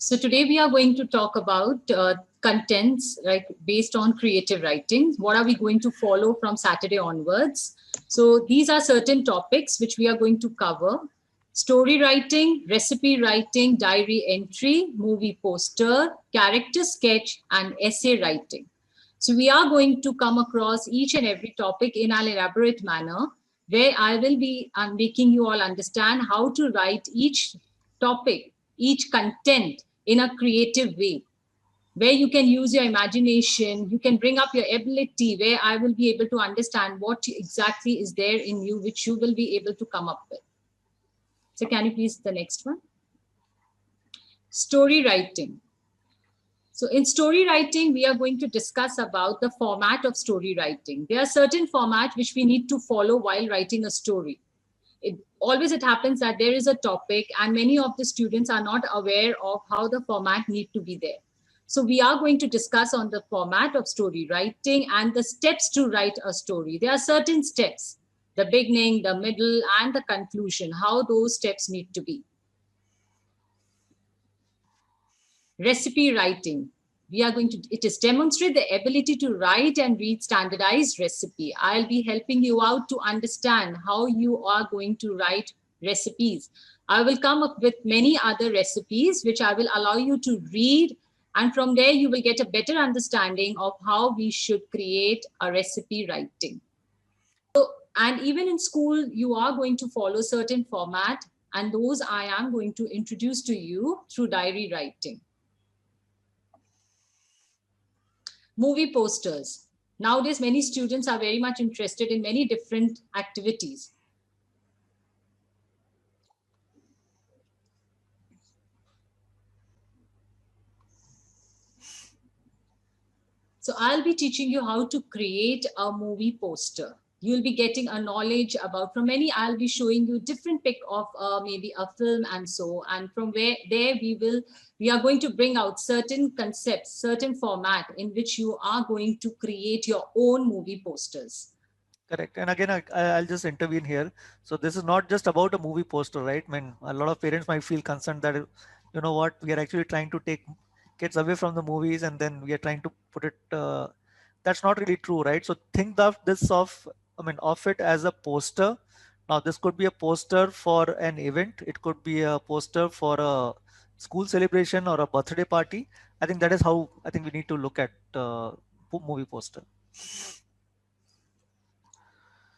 So today we are going to talk about contents like based on creative writing. What are we going to follow from Saturday onwards? So these are certain topics which we are going to cover: story writing, recipe writing, diary entry, movie poster, character sketch, and essay writing. So we are going to come across each and every topic in an elaborate manner, where I will be making you all understand how to write each topic, each content in a creative way, where you can use your imagination, you can bring up your ability, where I will be able to understand what exactly is there in you, which you will be able to come up with. So can you please the next one? Story writing. So in story writing, we are going to discuss about the format of story writing. There are certain formats which we need to follow while writing a story. It happens that there is a topic and many of the students are not aware of how the format need to be there. So we are going to discuss on the format of story writing and the steps to write a story. There are certain steps, the beginning, the middle, and the conclusion, how those steps need to be. Recipe writing. It is demonstrate the ability to write and read standardized recipe. I'll be helping you out to understand how you are going to write recipes. I will come up with many other recipes, which I will allow you to read. And from there, you will get a better understanding of how we should create a recipe writing. So, and even in school, you are going to follow certain format, and those I am going to introduce to you through diary writing. Movie posters. Nowadays, many students are very much interested in many different activities. So I'll be teaching you how to create a movie poster. You'll be getting a knowledge about from many. I'll be showing you different pic of maybe a film and so, and from where there we are going to bring out certain concepts, certain format in which you are going to create your own movie posters. Correct. And again, I'll just intervene here. So this is not just about a movie poster, right? I mean, a lot of parents might feel concerned that, you know what, we are actually trying to take kids away from the movies and then we are trying to put it, that's not really true, right? So think of this of it as a poster. Now, this could be a poster for an event. It could be a poster for a school celebration or a birthday party. I think that is how I think we need to look at movie poster.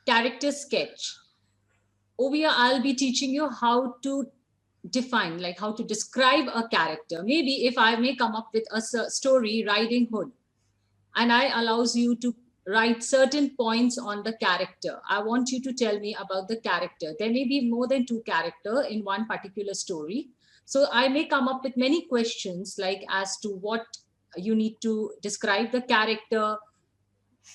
Character sketch. Over here, I'll be teaching you how to define, like how to describe a character. Maybe if I may come up with a story, Riding Hood, and I allows you to write certain points on the character. I want you to tell me about the character. There may be more than two characters in one particular story. So I may come up with many questions like as to what you need to describe the character,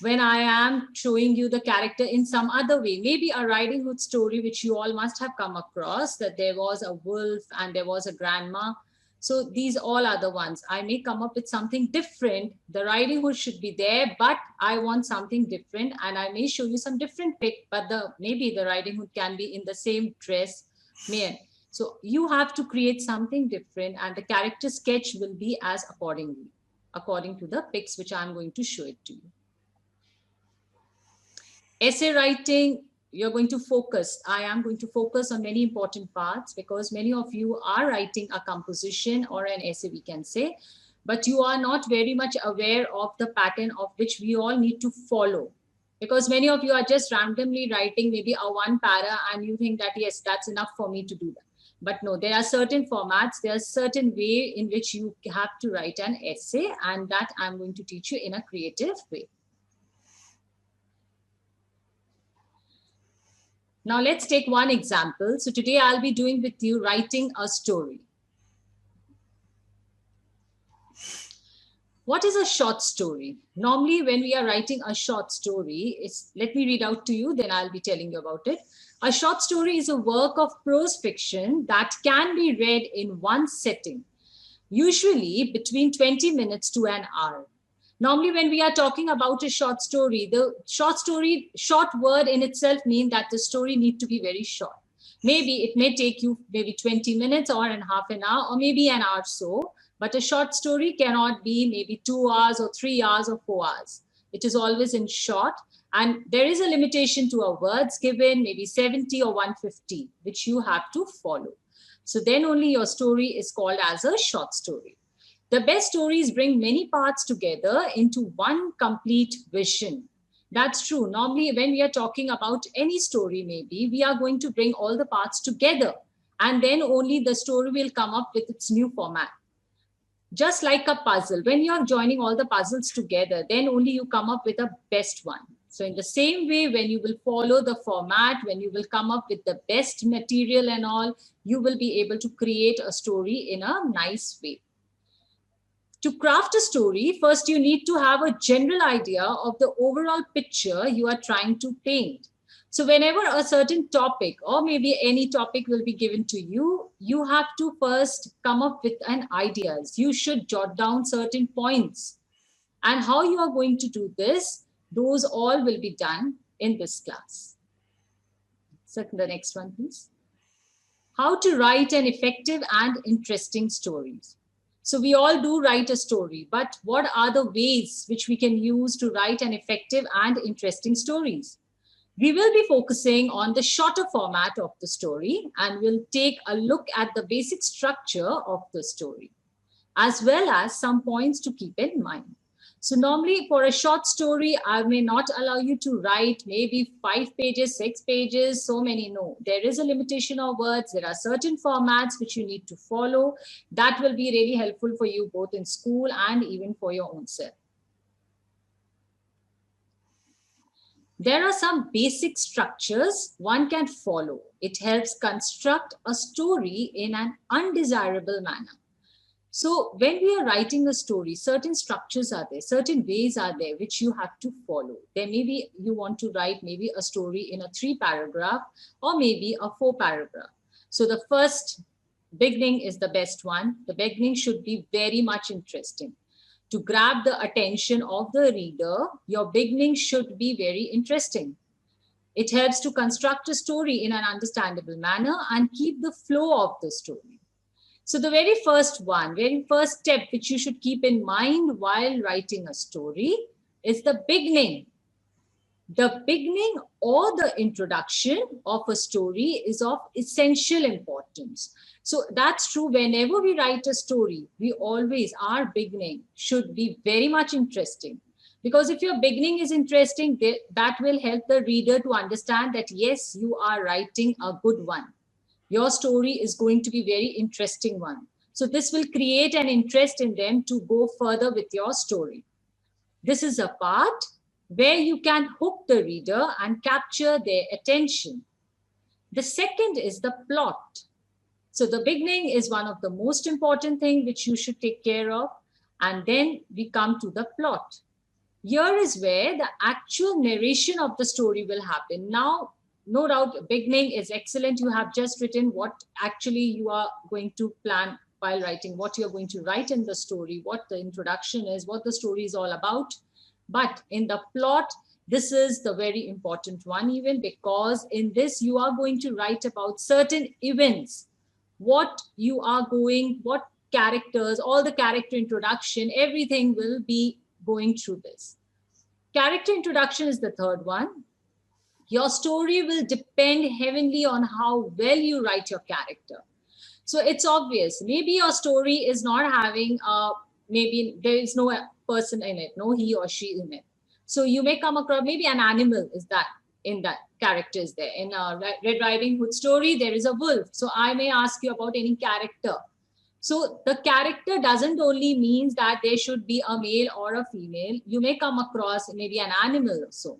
when I am showing you the character in some other way, maybe a Riding Hood story, which you all must have come across, that there was a wolf and there was a grandma. So these all are the ones. I may come up with something different. The Riding Hood should be there, but I want something different. And I may show you some different pic, but maybe the Riding Hood can be in the same dress. So you have to create something different, and the character sketch will be as accordingly, according to the pics which I'm going to show it to you. Essay writing, I am going to focus on many important parts because many of you are writing a composition or an essay, we can say, but you are not very much aware of the pattern of which we all need to follow. Because many of you are just randomly writing maybe a one para and you think that, yes, that's enough for me to do that. But no, there are certain formats, there are certain way in which you have to write an essay, and that I'm going to teach you in a creative way. Now let's take one example. So today I'll be doing with you writing a story. What is a short story? Normally when we are writing a short story, let me read out to you, then I'll be telling you about it. A short story is a work of prose fiction that can be read in one sitting, usually between 20 minutes to an hour. Normally, when we are talking about a short story, the short word in itself means that the story needs to be very short. Maybe it may take you maybe 20 minutes or half an hour or maybe an hour or so. But a short story cannot be maybe 2 hours or 3 hours or 4 hours. It is always in short. And there is a limitation to our words given, maybe 70 or 150, which you have to follow. So then only your story is called as a short story. The best stories bring many parts together into one complete vision. That's true. Normally, when we are talking about any story, maybe we are going to bring all the parts together, and then only the story will come up with its new format. Just like a puzzle, when you are joining all the puzzles together, then only you come up with a best one. So in the same way, when you will follow the format, when you will come up with the best material and all, you will be able to create a story in a nice way. To craft a story, first you need to have a general idea of the overall picture you are trying to paint. So whenever a certain topic or maybe any topic will be given to you, you have to first come up with an ideas. You should jot down certain points. And how you are going to do this, those all will be done in this class. So the next one, please. How to write an effective and interesting stories. So we all do write a story, but what are the ways which we can use to write an effective and interesting stories? We will be focusing on the shorter format of the story, and we'll take a look at the basic structure of the story, as well as some points to keep in mind. So normally for a short story, I may not allow you to write maybe 5 pages, 6 pages, so many. No, there is a limitation of words. There are certain formats which you need to follow. That will be really helpful for you both in school and even for your own self. There are some basic structures one can follow. It helps construct a story in an undesirable manner. So when we are writing a story, certain structures are there, certain ways are there which you have to follow. There may be you want to write maybe a story in a 3 paragraph or maybe a 4 paragraph. So the first beginning is the best one. The beginning should be very much interesting. To grab the attention of the reader, your beginning should be very interesting. It helps to construct a story in an understandable manner and keep the flow of the story. So the very first step which you should keep in mind while writing a story is the beginning. The beginning or the introduction of a story is of essential importance. So that's true. Whenever we write a story, our beginning should be very much interesting. Because if your beginning is interesting, that will help the reader to understand that, yes, you are writing a good one. Your story is going to be very interesting one. So this will create an interest in them to go further with your story. This is a part where you can hook the reader and capture their attention. The second is the plot. So the beginning is one of the most important things which you should take care of. And then we come to the plot. Here is where the actual narration of the story will happen. Now, no doubt, beginning is excellent. You have just written what actually you are going to plan while writing, what you're going to write in the story, what the introduction is, what the story is all about. But in the plot, this is the very important one, even because in this, you are going to write about certain events, what characters, all the character introduction, everything will be going through this. Character introduction is the third one. Your story will depend heavily on how well you write your character. So it's obvious. Maybe your story is not having maybe there is no person in it, no he or she in it. So you may come across maybe an animal is that in that character is there. In a Red Riding Hood story, there is a wolf. So I may ask you about any character. So the character doesn't only means that there should be a male or a female. You may come across maybe an animal also.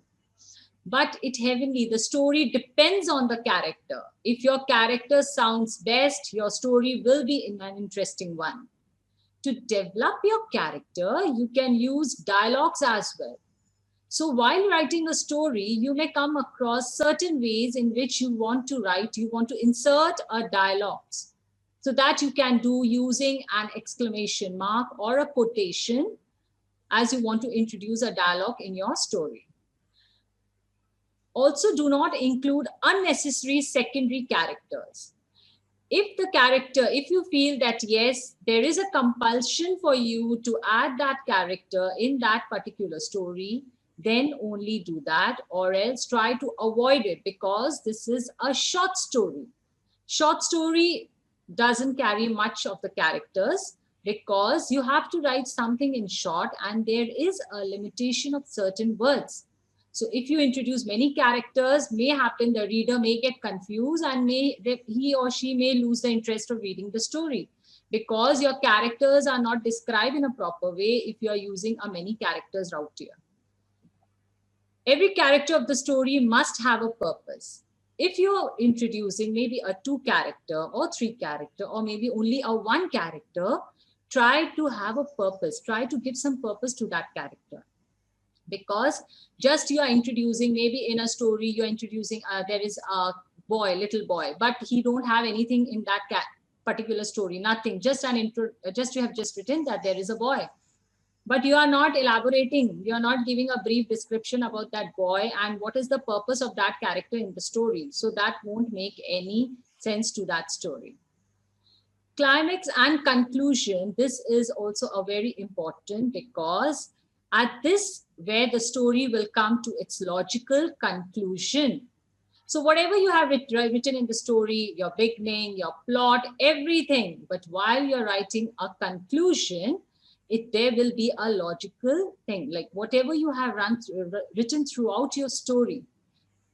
But the story depends on the character. If your character sounds best, your story will be an interesting one. To develop your character, you can use dialogues as well. So while writing a story, you may come across certain ways in which you want to write, you want to insert a dialogues. So that you can do using an exclamation mark or a quotation as you want to introduce a dialogue in your story. Also, do not include unnecessary secondary characters. If the character, if you feel that yes, there is a compulsion for you to add that character in that particular story, then only do that, or else try to avoid it, because this is a short story. Short story doesn't carry much of the characters, because you have to write something in short and there is a limitation of certain words. So if you introduce many characters, may happen the reader may get confused, and may he or she may lose the interest of reading the story, because your characters are not described in a proper way if you are using a many characters route here. Every character of the story must have a purpose. If you're introducing maybe a two character or three character, or maybe only a one character, try to have a purpose, try to give some purpose to that character. Because just you are introducing, maybe in a story you're introducing, there is a boy, little boy, but he don't have anything in that particular story, nothing, just an intro, just you have just written that there is a boy, but you are not elaborating, you are not giving a brief description about that boy and what is the purpose of that character in the story, so that won't make any sense to that story. Climax and conclusion, this is also a very important, because at this where the story will come to its logical conclusion. So whatever you have written in the story, your beginning, your plot, everything, but while you're writing a conclusion, there will be a logical thing, like whatever you have written throughout your story,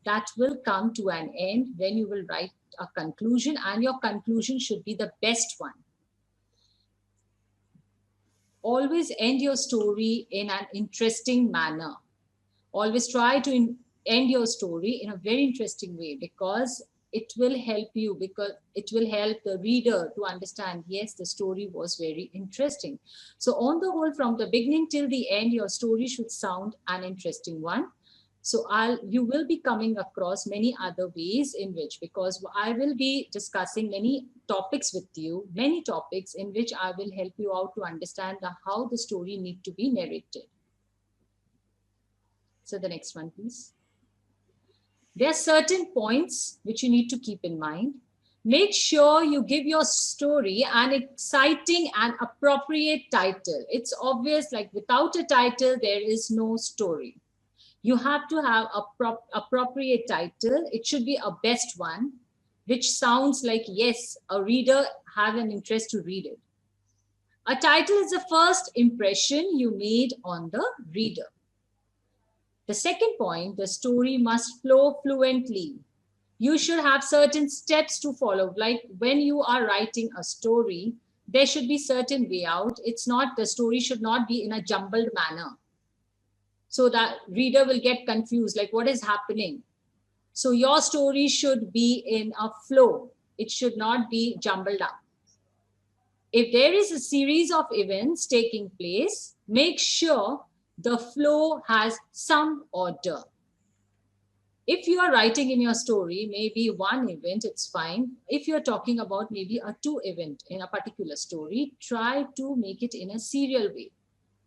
that will come to an end when you will write a conclusion, and your conclusion should be the best one. Always end your story in an interesting manner. Always try to end your story in a very interesting way, because it will help you, because it will help the reader to understand, yes, the story was very interesting. So on the whole, from the beginning till the end, your story should sound an interesting one. So you will be coming across many other ways in which, because I will be discussing many topics with you, many topics in which I will help you out to understand how the story need to be narrated. So the next one, please. There are certain points which you need to keep in mind. Make sure you give your story an exciting and appropriate title. It's obvious, like without a title, there is no story. You have to have a appropriate title. It should be a best one, which sounds like, yes, a reader have an interest to read it. A title is the first impression you made on the reader. The second point, the story must flow fluently. You should have certain steps to follow. Like when you are writing a story, there should be certain way out. It's not, the story should not be in a jumbled manner, so that reader will get confused, like what is happening. So your story should be in a flow. It should not be jumbled up. If there is a series of events taking place, make sure the flow has some order. If you are writing in your story, maybe one event, it's fine. If you're talking about maybe a two event in a particular story, try to make it in a serial way.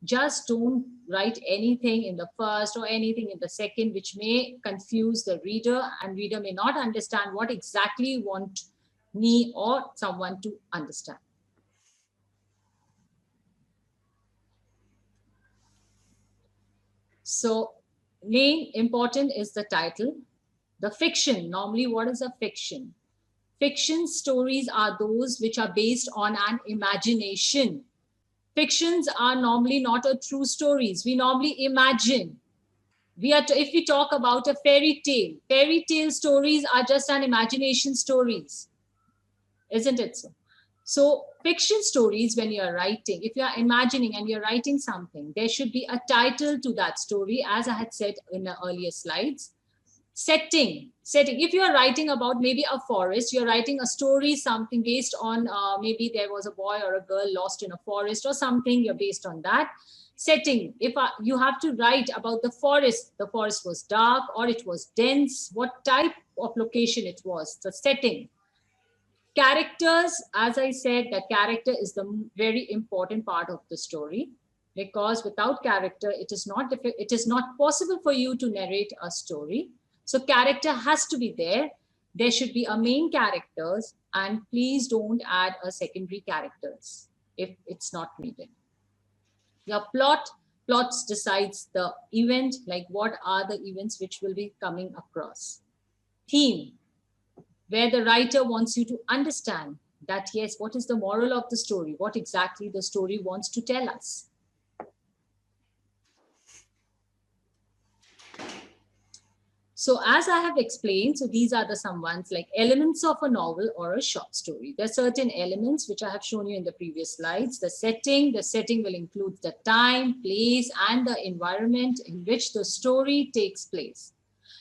Just don't write anything in the first or anything in the second, which may confuse the reader, and reader may not understand what exactly you want me or someone to understand. So main important is the title. The fiction, normally what is a fiction? Fiction stories are those which are based on an imagination. Fictions are normally not a true stories. We normally imagine. If we talk about a fairy tale stories are just an imagination stories, isn't it so? So fiction stories, when you are writing, if you are imagining and you're writing something, there should be a title to that story, as I had said in the earlier slides. Setting. If you are writing about maybe a forest, you're writing a story, something based on maybe there was a boy or a girl lost in a forest or something, you're based on that. Setting, if you have to write about the forest was dark or it was dense, what type of location it was, the setting. Characters, as I said, the character is the very important part of the story, because without character, it is not possible for you to narrate a story. So character has to be there. There should be a main characters, and please don't add a secondary characters if it's not needed. Your plots decides the event, like what are the events which will be coming across. Theme, where the writer wants you to understand that yes, what is the moral of the story, what exactly the story wants to tell us. So as I have explained, so these are the some ones like elements of a novel or a short story. There are certain elements which I have shown you in the previous slides. The setting will include the time, place, and the environment in which the story takes place.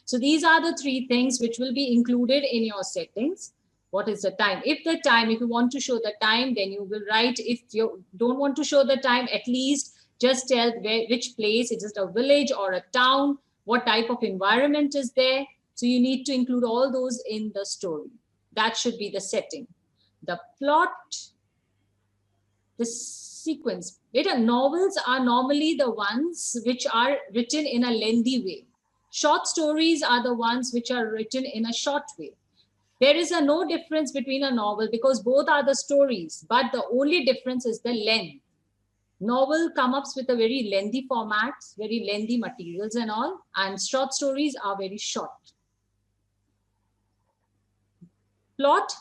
So these are the three things which will be included in your settings. What is the time? If you want to show the time, then you will write. If you don't want to show the time, at least just tell which place. Is it a village or a town? What type of environment is there? So you need to include all those in the story. That should be the setting. The plot, the sequence. Novels are normally the ones which are written in a lengthy way. Short stories are the ones which are written in a short way. There is no difference between a novel because both are the stories, but the only difference is the length. Novel come up with a very lengthy formats, very lengthy materials and all, and short stories are very short. Plot,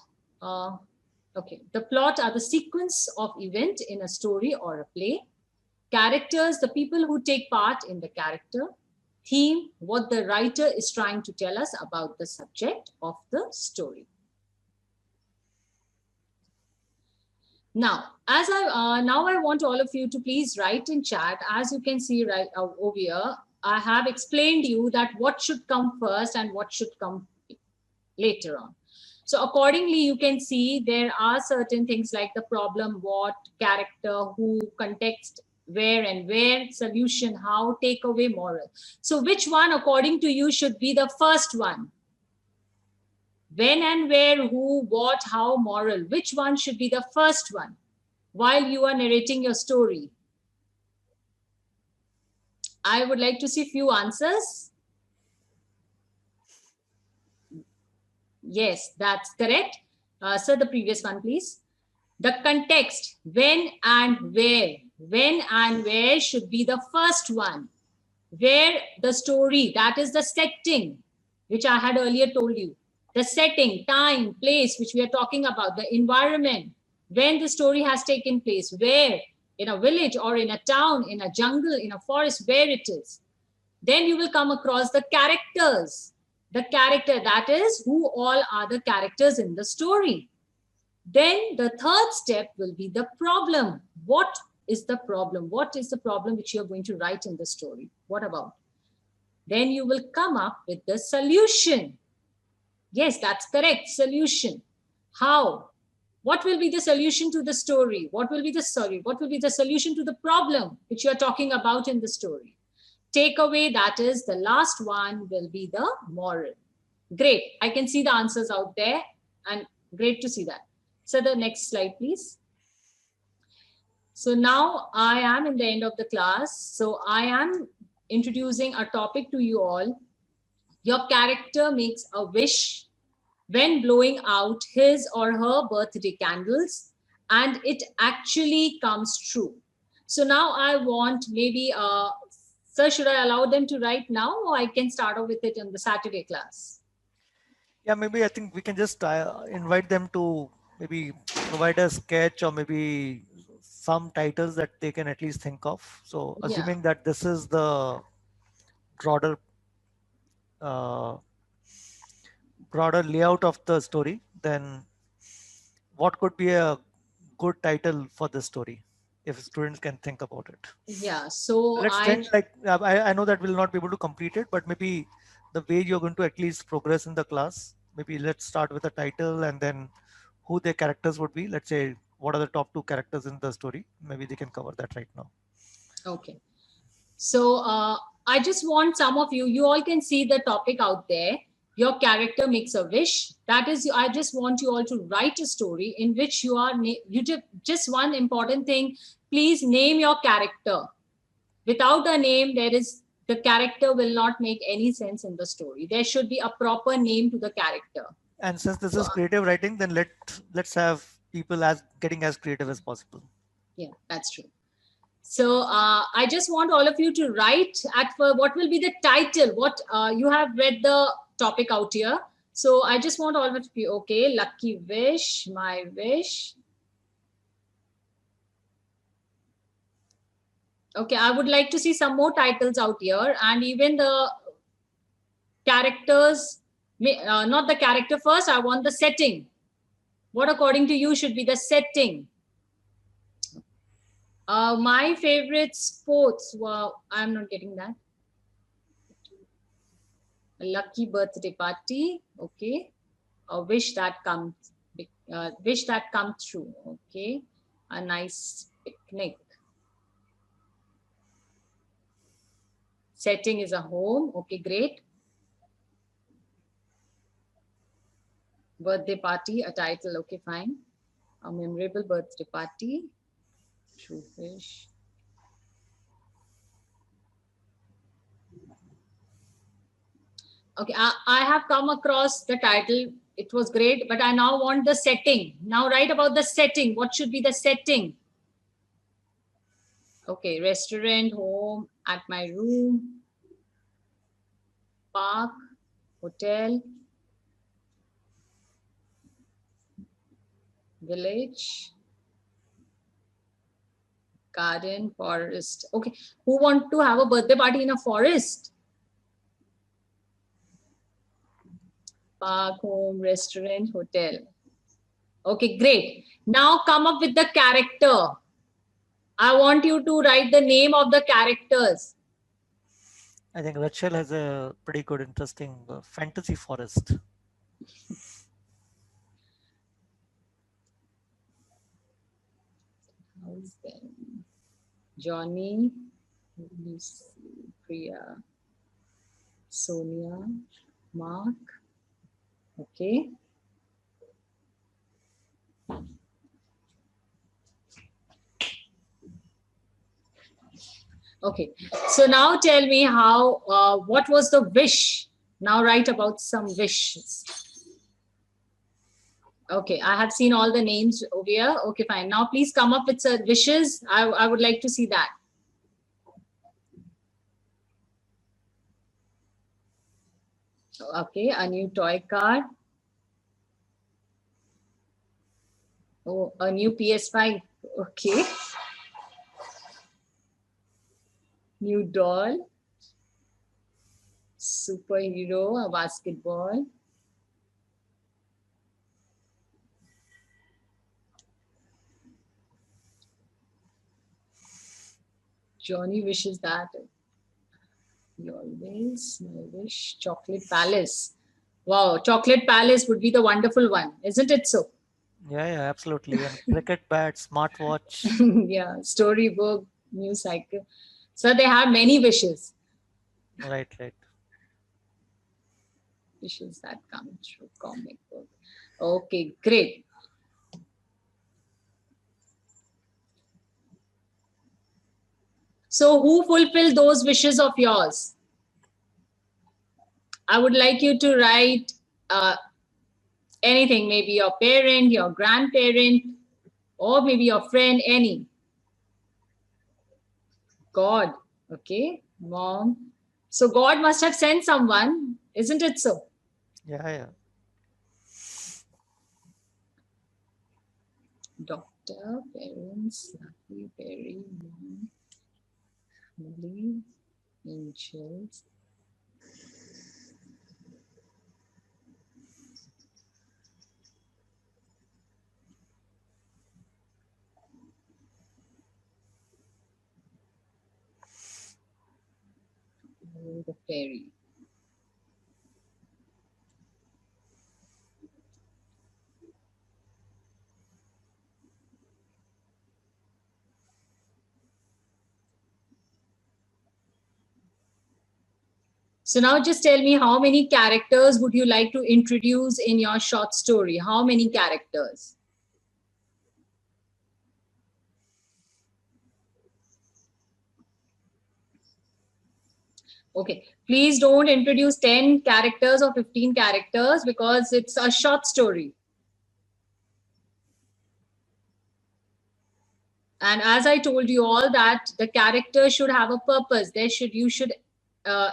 okay, the plot are the sequence of event in a story or a play. Characters, the people who take part in the character. Theme, what the writer is trying to tell us about the subject of the story. Now, now I want all of you to please write in chat. As you can see right over here, I have explained you that what should come first and what should come later on. So accordingly, you can see there are certain things like the problem, what, character, who, context, where and where, solution, how, takeaway, moral. So which one, according to you, should be the first one? When and where, who, what, how, moral. Which one should be the first one while you are narrating your story? I would like to see few answers. Yes, that's correct. Sir, the previous one, please. The context, when and where. When and where should be the first one. Where the story, that is the setting, which I had earlier told you. The setting, time, place, which we are talking about, the environment, when the story has taken place, where, in a village or in a town, in a jungle, in a forest, where it is. Then you will come across the characters. The character, that is, who all are the characters in the story. Then the third step will be the problem. What is the problem? What is the problem which you're going to write in the story? What about? Then you will come up with the solution. Yes, that's correct. Solution. How? What will be the solution to the story? What will be the solution to the problem which you are talking about in the story? Takeaway, that is the last one, will be the moral. Great. I can see the answers out there and great to see that. So the next slide, please. So now I am in the end of the class. So I am introducing a topic to you all. Your character makes a wish when blowing out his or her birthday candles, and it actually comes true. So now I want maybe, sir, should I allow them to write now, or I can start off with it in the Saturday class? Yeah, maybe I think we can just invite them to maybe provide a sketch or maybe some titles that they can at least think of. So assuming that this is the broader broader layout of the story, then what could be a good title for this story if students can think about it? Yeah, so Let's think like I know that we'll not be able to complete it, but maybe the way you're going to at least progress in the class, maybe let's start with a title and then who their characters would be. Let's say what are the top two characters in the story. Maybe they can cover that right now. Okay. So I just want some of you all can see the topic out there. Your character makes a wish. That is, I just want you all to write a story in which you are, just one important thing, please name your character. Without a name, the character will not make any sense in the story. There should be a proper name to the character. And since this So is creative writing, then let's have people as getting as creative as possible. yeah, that's true. So I just want all of you to write at for what will be the title. What you have read the topic out here. So I just want all of you. Okay, lucky wish, my wish. Okay, I would like to see some more titles out here, and even the characters. Not the character first. I want the setting. What according to you should be the setting? My favorite sports. Well, I'm not getting that. A lucky birthday party. Okay. A wish that comes. Wish that come true. Okay. A nice picnic. Setting is a home. Okay, great. Birthday party. A title. Okay, fine. A memorable birthday party. True wish. Okay, I have come across the title. It was great, but I now want the setting. Now write about the setting. What should be the setting? Okay, restaurant, home, at my room, park, hotel, village, garden, forest. Okay, who want to have a birthday party in a forest? Park, home, restaurant, hotel. Okay, great. Now come up with the character. I want you to write the name of the characters. I think Rachel has a pretty good, interesting fantasy forest. How's them? Johnny, Lucy, Priya, Sonia, Mark. Okay. Okay. So now tell me how, what was the wish? Now write about some wishes. Okay. I have seen all the names over here. Okay, fine. Now please come up with some wishes. I would like to see that. Okay. A new toy car. Oh, a new PS5. Okay. New doll. Superhero. A basketball. Johnny wishes that he always my wish chocolate palace. Wow, chocolate palace would be the wonderful one, isn't it so? Yeah, yeah, absolutely. And cricket bat, smartwatch. Yeah, storybook, new cycle. So they have many wishes, Right, right. wishes that come true. Comic book. Okay, great. So who fulfilled those wishes of yours? I would like you to write anything, maybe your parent, your grandparent, or maybe your friend, any. God. Okay, mom. So God must have sent someone, isn't it so? Yeah, yeah. Doctor, parents, lucky, very, mom, family, angels. Oh, the fairy. So now just tell me how many characters would you like to introduce in your short story? How many characters? Okay, please don't introduce 10 characters or 15 characters because it's a short story. And as I told you all, that the character should have a purpose. You should uh,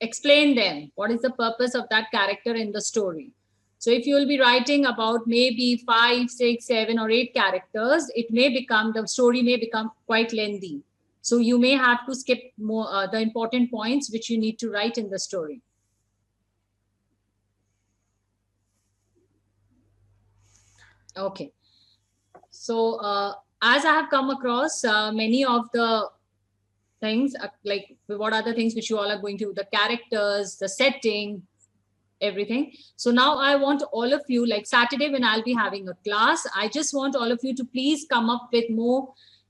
explain them what is the purpose of that character in the story. So if you will be writing about maybe 5, 6, 7 or 8 characters, the story may become quite lengthy. So you may have to skip more the important points which you need to write in the story. Okay. So as I have come across many of the things, like what are the things which you all are going to, the characters, the setting, everything. So now I want all of you, like Saturday when I'll be having a class, I just want all of you to please come up with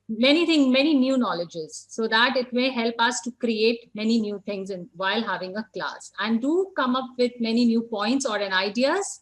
many new knowledges, so that it may help us to create many new things while having a class. And do come up with many new points or an ideas.